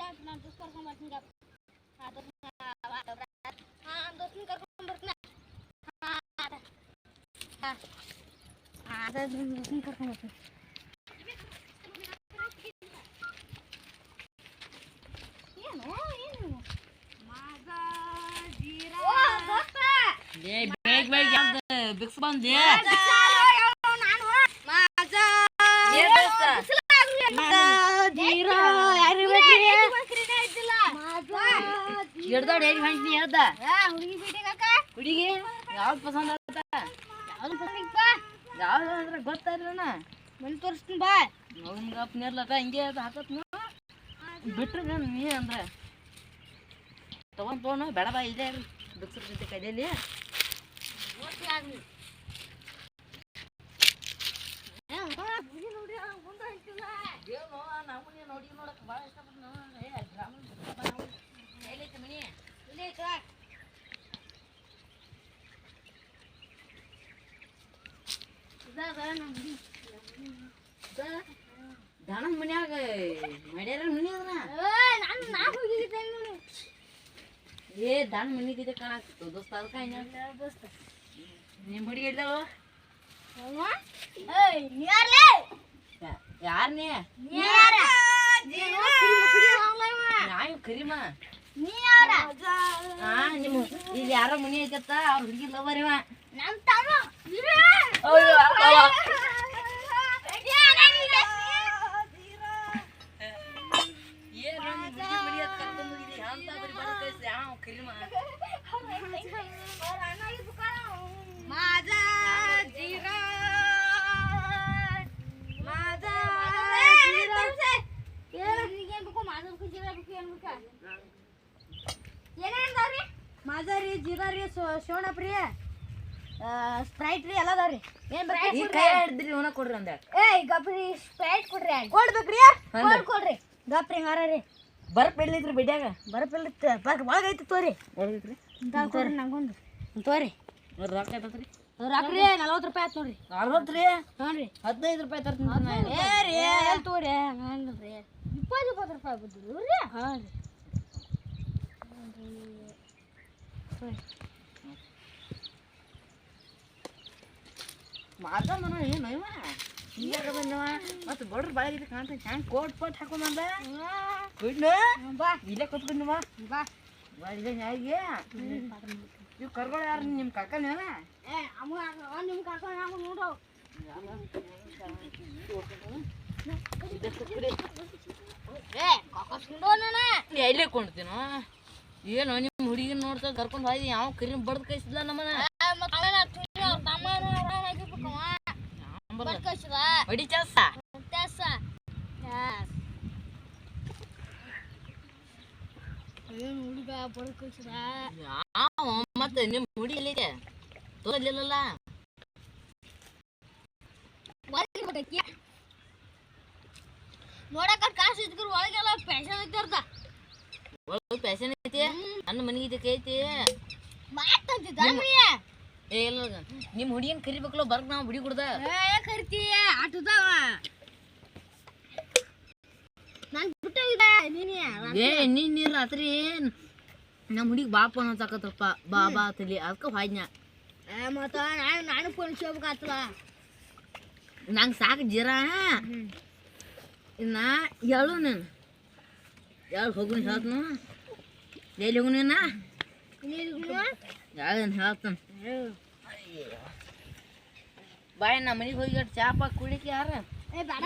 ನಾನು ದೋಸ್ತ ಕರ್ಕೊಂಡ್ ಬರ್ತೀನಿ ದೋಸ್ತನ ಕರ್ಕೊಂಡ್ ಬರ್ತೀನಿ ದೋಸ್ತನ ಕರ್ಕೊಂಡ್ ಬರ್ತೀನಿ ಬಿಕ್ಸ್ ಬಂದಿ ಹಿಡ್ದಾಡ್ ಹೇಗೆ ಹೊಂಟ್ನಿ ಹೇಳ್ದ ಹುಡುಗಿ ಯಾವ್ದು ಪಸಂದ್ ಆಗುತ್ತ ಯಾವ್ದು ಅಂದ್ರೆ ಗೊತ್ತಾಯ್ರಣ್ಣ ಮನೆ ತೋರಿಸ್ತೀನಿ ಬಾ ಗಪ್ ನೀರ್ಲಕ್ಕ ಹಿಂಗೆ ಹಾಕತ್ ಬಿಟ್ರಿ ನೀ ಅಂದ್ರೆ ತಗೊಂಡ್ ಬೇಡ ಬಾ ಇದೆ ಬಿಕ್ಸರ್ ಜೊತೆ ಕೈಯಲ್ಲಿ ನೋಡಿ ನೋಡಕ್ ಭಾಳ ಇಷ್ಟಪಟ್ಟು ಮನಿ ದಾನದ ಮನ್ಯಾಗ ಮಾಡ್ಯಾರ ಮನಿ ಅದ್ರ ಏ ದಾನ ಮನಿದಿದೆ ಕಾಣಾಕ್ತಿತ್ತು ದೋಸ್ತ ಅದಕ್ಕೆ ದೋಸ್ತ ನಿಮ್ಮ ಹುಡುಗಿ ಹಿಡ್ದಾಳು ಯಾರನೇ ನಾಯಿ ಕರಿಮ ನಿಮ್ಮ ಇಲ್ಲಿ ಯಾರ ಮನಿ ಐತತ್ತ ಅವ್ರ ಹುಡುಗಿ ಲವರಿವ ಮಾಜಾ ರೀ ಜೀರಾ ರೀ ಶೋಣಪ್ ರೀ ಸ್ಪ್ರೈಟ್ ರೀ ಎಲ್ಲ ಅದಾವ್ರಿ ಏನ್ ಹಿಡ್ದ್ರಿ ಅವನ ಕೊಡ್ರಿ ಅಂದ ಗಪ್ರಿ ಸ್ಪ್ರೈಟ್ ಕೊಡ್ರಿ ಕೊಡ್ಬೇಕ್ರಿ ಕೊಡ್ರಿ ಗಪ್ರಿ ಮಾರ ರೀ ಬರಪ್ ಬಿಡ್ಲಿತ್ರಿ ಬಿಡ್ಯಾಗ ಬರಪ್ ಇಲ್ಲಿತ್ತು ಒಳಗೈತಿ ತೋರಿ ಒಳಗೈತ್ರಿ ತೋರಿ ನಂಗೊಂದು ತೋರಿ ರೊಕ್ಕ ಐತತ್ರಿ ರೊಕ್ಕ 40 ರೂಪಾಯಿ ಆಯ್ತು ನೋಡ್ರಿ 40 ರೀ ಹ್ಞೂ ರೀ 15 ರೂಪಾಯಿ ತರ್ತೀನಿ ಏ ರೀ ಎಲ್ಲಿ ತೋರಿ ಹಂಗಲ್ರಿ 20 ರೂಪಾಯಿ ಬಿದ್ದಿದ್ರು ರೀ ಹಾಂ ರೀ ಮಾತಾಡ ಏನು ಇವ ಈಗ ಬಂದವ ಮತ್ತು ಬಡ್ರು ಬಾಳ ಕಾಣ್ತಾನೆ ಹ್ಯಾಂಗ ಕೋಟ್ ಪಟ್ ಹಾಕೊಂಬಂದ ಬಿಡ್ನು ಬಾ ಇಲ್ಲೇ ಕೂತ್ಕೊಂಡು ಬಾ ಬಾ ಬಾ ಇಲ್ಲೇ ನ್ಯಾಯಿಗೆ ಇವು ಕರ್ಗಳು ಯಾರು ನಿಮ್ಮ ಕಾಕನೇನ ನಿಮ್ಮ ಕಾಕ ನೋಡು ಎಲ್ಲಿ ಕೊಂಡ್ತೀನೋ ಏನು ನಿಮ್ಮ ಹುಡುಗಿನ ನೋಡ್ತಾ ಕರ್ಕೊಂಡು ಹೋಗಿ ಯಾವ ಕರಿ ಬಡ್ದು ಕಳಿಸಿದ್ಲ ನಮ್ಮನ ಹೊಡಿ ಚಾಸ ಹುಡುಗ ಬಡ್ದು ಕಳಿಸಿದ ಮತ್ತೆ ನಿಮ್ಮ ಹುಡಿ ಎಲ್ಲಿದೆ ತೋರ್ಲಿಲ್ಲಲ್ಲ ನೋಡಕ ಕಾಸು ಇದ್ಕರು ಒಳಗೆಲ್ಲ ಫ್ಯಾಷನ್ ಐತರ್ದ ಒಳಗೆ ಫ್ಯಾಷನ್ ಐತಿ ನನ್ನ ಮನೆಗೆ ಇದಕ್ಕೆ ಐತಿ ಮಾತಂತಿದ್ದ ಏ ಇಲ್ಲ ನಿಮ್ಮ ಹುಡುಗಿನ ಕರಿಬೇಕಲ್ಲ ಬರ್ಕ್ ನಾವು ಬಿಡಿ ಕುಡ್ದ ಕರಿತೀಯ ಆಟದವ ನಾನು ಬಿಟ್ಟೋಗಿದ್ದೆ ನೀನೇ ಏ ನೀನು ರಾತ್ರಿ ನಮ್ಮ ಹುಡುಗಿ ಬಾಪ ಅನ್ನೋತಕ್ಕತ್ತಪ್ಪ ಬಾ ಬಾ ತಲಿ ಅದಕ್ಕೆ ಹಾಯ್ನ ಮತ್ತು ನಾನು ಫೋನ್ ಹೋಗ್ಬೇಕಾಗ್ತದ ನಂಗೆ ಸಾಕು ಜೀರ ಇನ್ನ ಹೇಳು ನೀನು ಯಾರು ಹೋಗುನ್ ಹೇಳ್ತನು ಎಲ್ಲಿ ಹೋಗು ನೀನ ಯಾವ್ದೇನು ಹೇಳ್ತಾನ ಬಾಯ್ ನಮ್ಮ ಮನೆಗೆ ಹೋಗಿ ಚಾಪ ಕುಡಿಕೆ ಯಾರ ಬೇಡ